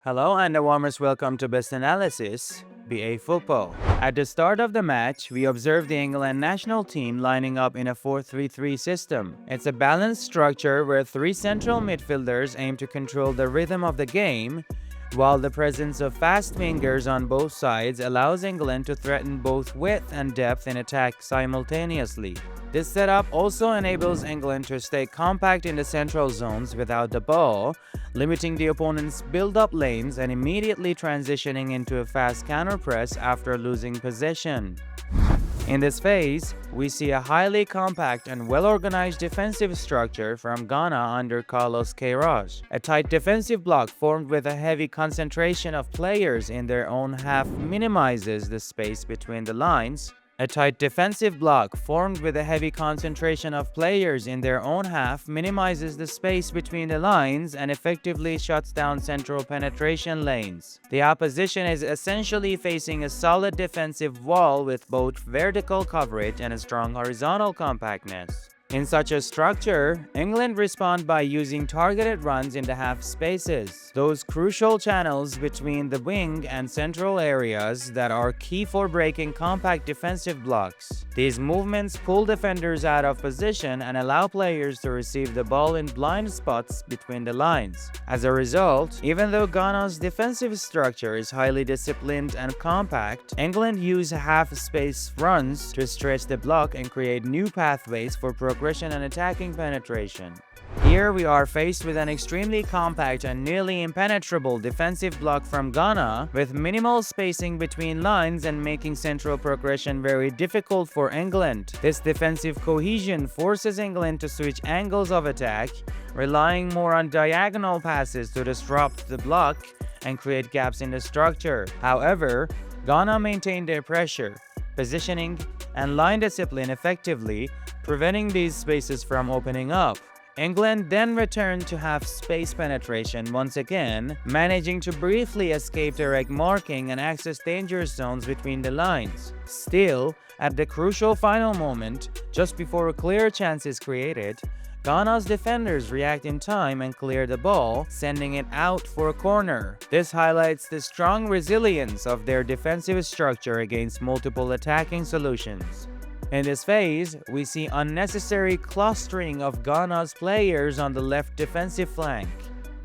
Hello and a warmest welcome to Best Analysis, BA Football. At the start of the match, we observed the England national team lining up in a 4-3-3 system. It's a balanced structure where three central midfielders aim to control the rhythm of the game, while the presence of fast wingers on both sides allows England to threaten both width and depth in attack simultaneously. This setup also enables England to stay compact in the central zones without the ball, limiting the opponent's build-up lanes and immediately transitioning into a fast counter-press after losing possession. In this phase, we see a highly compact and well-organized defensive structure from Ghana under Carlos Queiroz. A tight defensive block formed with a heavy concentration of players in their own half minimizes the space between the lines. A tight defensive block formed with a heavy concentration of players in their own half minimizes the space between the lines and effectively shuts down central penetration lanes. The opposition is essentially facing a solid defensive wall with both vertical coverage and a strong horizontal compactness. In such a structure, England respond by using targeted runs in the half spaces, those crucial channels between the wing and central areas that are key for breaking compact defensive blocks. These movements pull defenders out of position and allow players to receive the ball in blind spots between the lines. As a result, even though Ghana's defensive structure is highly disciplined and compact, England use half-space runs to stretch the block and create new pathways for progression and attacking penetration. Here we are faced with an extremely compact and nearly impenetrable defensive block from Ghana, with minimal spacing between lines and making central progression very difficult for England. This defensive cohesion forces England to switch angles of attack, relying more on diagonal passes to disrupt the block and create gaps in the structure. However, Ghana maintained their pressure, positioning, and line discipline effectively, preventing these spaces from opening up. England then returned to half-space penetration once again, managing to briefly escape direct marking and access dangerous zones between the lines. Still, at the crucial final moment, just before a clear chance is created, Ghana's defenders react in time and clear the ball, sending it out for a corner. This highlights the strong resilience of their defensive structure against multiple attacking solutions. In this phase, we see unnecessary clustering of Ghana's players on the left defensive flank.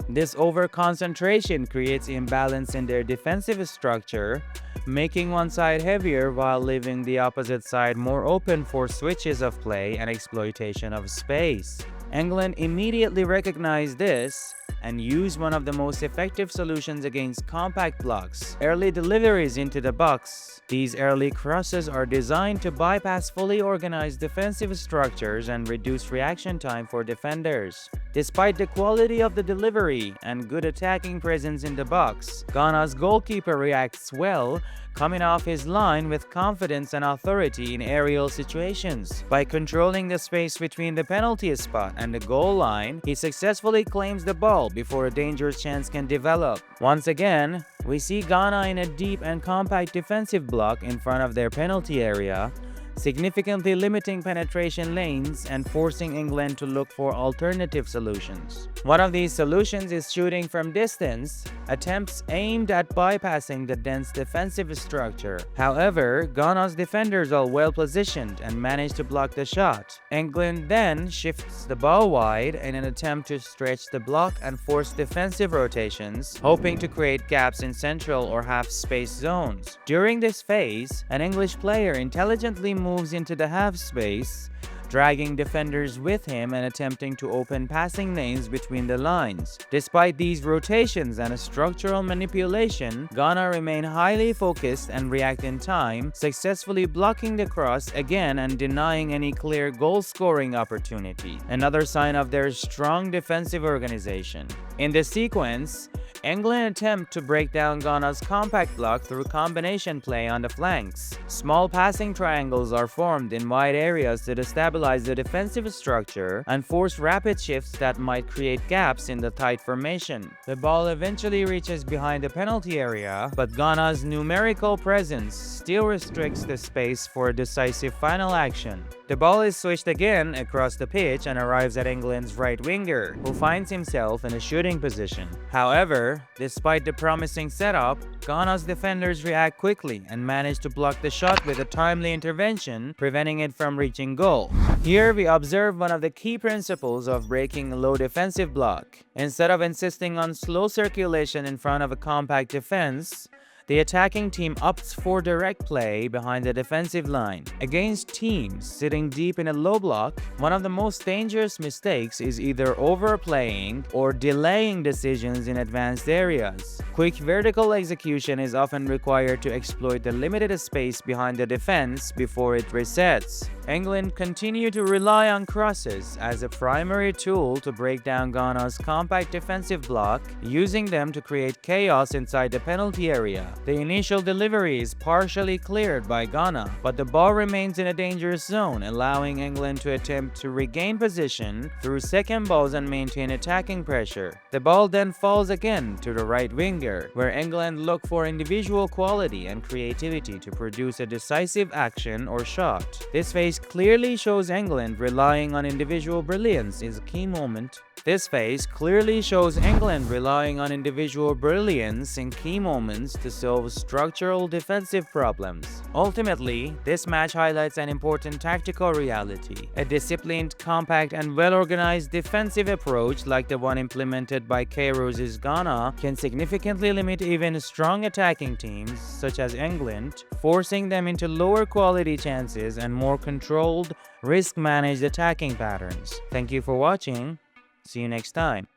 This over-concentration creates imbalance in their defensive structure, making one side heavier while leaving the opposite side more open for switches of play and exploitation of space. England immediately recognized this and used one of the most effective solutions against compact blocks: early deliveries into the box. These early crosses are designed to bypass fully organized defensive structures and reduce reaction time for defenders. Despite the quality of the delivery and good attacking presence in the box, Ghana's goalkeeper reacts well, coming off his line with confidence and authority in aerial situations. By controlling the space between the penalty spot and the goal line, he successfully claims the ball before a dangerous chance can develop. Once again, we see Ghana in a deep and compact defensive block in front of their penalty area, significantly limiting penetration lanes and forcing England to look for alternative solutions. One of these solutions is shooting from distance, attempts aimed at bypassing the dense defensive structure. However, Ghana's defenders are well positioned and manage to block the shot. England then shifts the ball wide in an attempt to stretch the block and force defensive rotations, hoping to create gaps in central or half-space zones. During this phase, an English player intelligently moves into the half space, dragging defenders with him and attempting to open passing lanes between the lines. Despite these rotations and a structural manipulation, Ghana remain highly focused and react in time, successfully blocking the cross again and denying any clear goal-scoring opportunity, another sign of their strong defensive organization. In the sequence, England attempt to break down Ghana's compact block through combination play on the flanks. Small passing triangles are formed in wide areas to destabilize the defensive structure and force rapid shifts that might create gaps in the tight formation. The ball eventually reaches behind the penalty area, but Ghana's numerical presence still restricts the space for a decisive final action. The ball is switched again across the pitch and arrives at England's right winger, who finds himself in a shooting shooting position. However, despite the promising setup, Ghana's defenders react quickly and manage to block the shot with a timely intervention, preventing it from reaching goal. Here we observe one of the key principles of breaking a low defensive block. Instead of insisting on slow circulation in front of a compact defense, the attacking team opts for direct play behind the defensive line. Against teams sitting deep in a low block, one of the most dangerous mistakes is either overplaying or delaying decisions in advanced areas. Quick vertical execution is often required to exploit the limited space behind the defense before it resets. England continue to rely on crosses as a primary tool to break down Ghana's compact defensive block, using them to create chaos inside the penalty area. The initial delivery is partially cleared by Ghana, but the ball remains in a dangerous zone, allowing England to attempt to regain position through second balls and maintain attacking pressure. The ball then falls again to the right winger, where England look for individual quality and creativity to produce a decisive action or shot. This phase clearly shows England relying on individual brilliance is a key moment. This phase clearly shows England relying on individual brilliance in key moments to solve structural defensive problems. Ultimately, this match highlights an important tactical reality. A disciplined, compact, and well-organized defensive approach like the one implemented by Cairo's Ghana can significantly limit even strong attacking teams such as England, forcing them into lower quality chances and more controlled, risk-managed attacking patterns. Thank you for watching. See you next time.